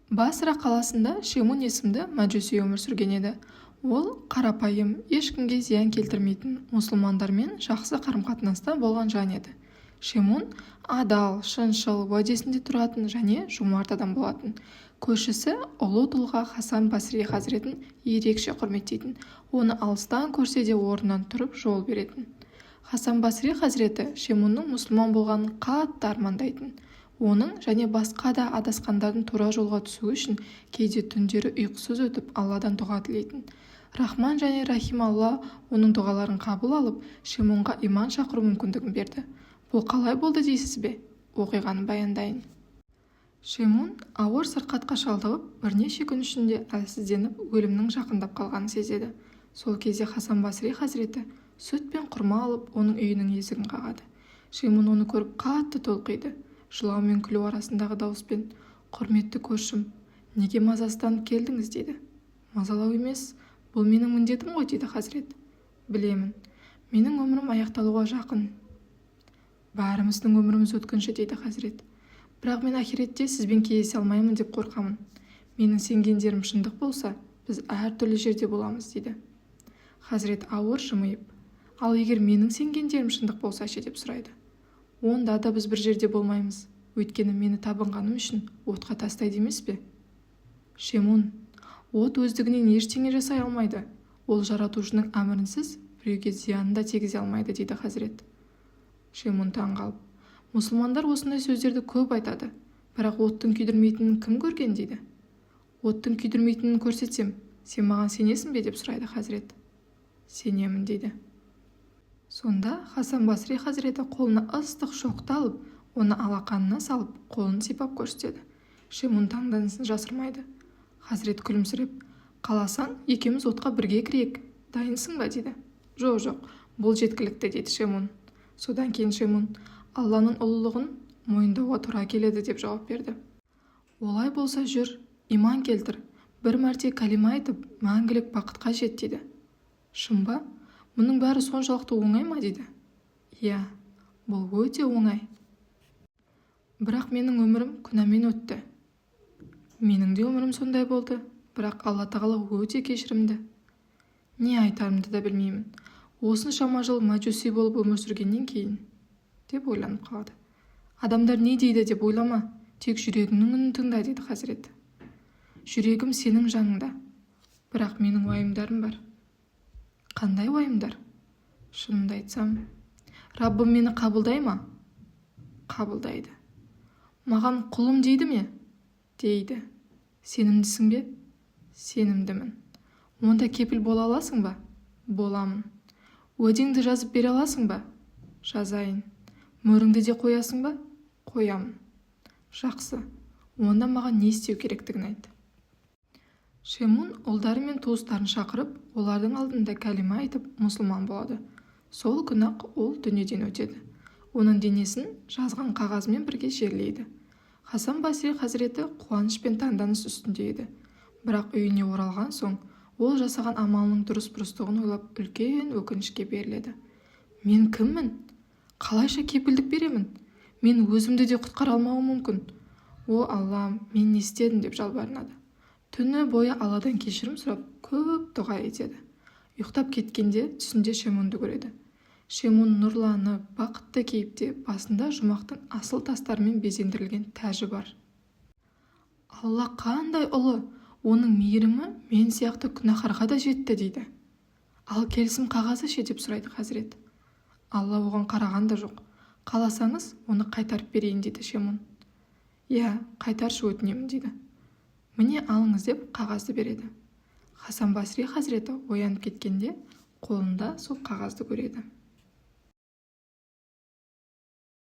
Басра қаласында Шемун есімді мәжуси өмір сүрген еді. Ол қарапайым, ешкімге зиян келтірмейтін, мұсылмандармен жақсы қарым-қатынаста болған жан еді. Шемун адал, шыншыл, уәдесінде тұратын және жомарт адам болатын. Көршісі ұлы тұлға Хасан Басри хазіретін ерекше құрметтейтін, оны алыстан көрсе де орнынан тұрып жол беретін. Хасан Басри хазіреті Шемунның мұсылман болғанын қатты армандайтын. Оның және басқа да адасқандардың тура жолға түсуі үшін кейде түндері ұйқысыз өтіп Алладан дұға тілейтін. Рахман және Рахим Алла оның дұғаларын қабыл алып, Шемунға иман шақыру мүмкіндігін берді. Бұл қалай болды дейсіз бе? Оқиғаны баяндайын. Шемун ауыр сырқатқа шалдығып, бірнеше күн ішінде әлсізденіп, өлімнің жақындап қалғанын сезеді. Сол кезде Хасан Басри хазіреті сүт пен құрма алып, оның үйінің есігін қағады. Шемун оны көріп қатты толқиды. Жылау мен күлу арасындағы дауыспен: «Құрметті көршім, неге мазасызданып келдіңіз?» дейді. «Мазалау емес, бұл менің міндетім ғой», дейді хазірет. «Білемін, менің өмірім аяқталуға жақын. Бәріміздің өміріміз өткінші», дейді хазірет. «Бірақ мен ахиретте сізбен кездесе алмаймын деп қорқамын. Менің сенгендерім шындық болса, біз әртүрлі жерде боламыз», дейді. Хазірет ауыр жымиып: «Ал егер менің сенгендерім шындық болса ше?» деп сұрайды. «Онда да біз бір жерде болмаймыз. Өйткені мені табынғаным үшін отқа тастайды емес пе?» «Шемун, от өздігінен ештеңе жасай алмайды. Ол жаратушының әмірінсіз біреуге зиянын да тигізе алмайды», дейді хазірет. Шемун таңғалып: «Мұсылмандар осындай сөздерді көп айтады. Бірақ оттың күйдірмейтінін кім көрген?» дейді. «Оттың күйдірмейтінін көрсетсем, сен маған сенесің бе?» деп сұрайды хазірет. «Сенемін», дейді. Сонда Хасан Басри хазіреті қолына ыстық шоқты алып, оны алақанына салып, қолын сипап көрсетеді. Шемун таңданысын жасырмайды. Хазірет күлімсіреп: «Қаласаң, екеуміз отқа бірге кірейік. Дайынсың ба?» дейді. «Жоқ, бұл жеткілікті», дейді Шемун. Содан кейін Шемун Алланың ұлылығын мойындауға тура келеді деп жауап берді. «Олай болса жүр, иман келтір, бір мәрте кәлима айтып, мәңгілік бақытқа жет», дейді. «Шын ба? Мұның бәрі соншалықты оңай ма?» дейді. «Иә, бұл өте оңай. Бірақ менің өмірім күнәмен өтті. Менің де өмірім сондай болды, бірақ Алла тағала өте кешірімді. Не айтарымды да білмеймін. Осыншама жыл мәжуси болып өмір сүргеннен кейін», деп ойланып қалады. «Адамдар не дейді деп ойлама, тек жүрегіңнің үнін тыңда», дейді хазірет. «Жүрегім сенің жаныңда, бірақ менің уайымдарым бар». «Қандай уайымдар?» «Шынымды айтсам, Раббым мені қабылдай ма?» «Қабылдайды». «Маған құлым дейді ме?» «Дейді». «Сенімдісің бе?» «Сенімдімін». «Онда кепіл бола аласың ба?» «Боламын». «Уәдеңді жазып бере аласың ба?» «Жазайын». «Мөріңді де қоясың ба?» «Қоямын». «Жақсы. Онда маған не істеу керектігін айт». Шемун ұлдары мен туыстарын шақырып, олардың алдында кәлима айтып, мұсылман болады. Сол күні-ақ ол дүниеден өтеді. Оның денесін жазған қағазымен бірге жерлейді. Хасан Басри хазіреті қуаныш пен таңданыс үстінде еді. Бірақ үйіне оралған соң, ол жасаған амалының дұрыс-бұрыстығын ойлап, үлкен өкінішке беріледі. «Мен кіммін? Қалайша кепілдік беремін? Мен өзімді де құтқара алмауым мүмкін. О Аллам, мен не істедім?» деп жалбарынады. Түні бойы Алладан кешірім сұрап, көп дұға етеді. Ұйықтап кеткенде түсінде Шемунды көреді. Шемун нұрланып, бақытты кейіпте, басында жұмақтың асыл тастарымен безендірілген тәжі бар. «Алла қандай ұлы, оның мейірімі мен сияқты күнәһарға да жетті», дейді. «Ал келісім қағазы ше?» деп сұрайды хазірет. «Алла оған қараған да жоқ. Қаласаңыз, оны қайтарып берейін», дейді Шемун. «Иә, қайтаршы өтінемін», дейді. «Міне алыңыз», деп қағазды береді. Хасан Басри хазіреті оянып кеткенде қолында сол қағазды көреді.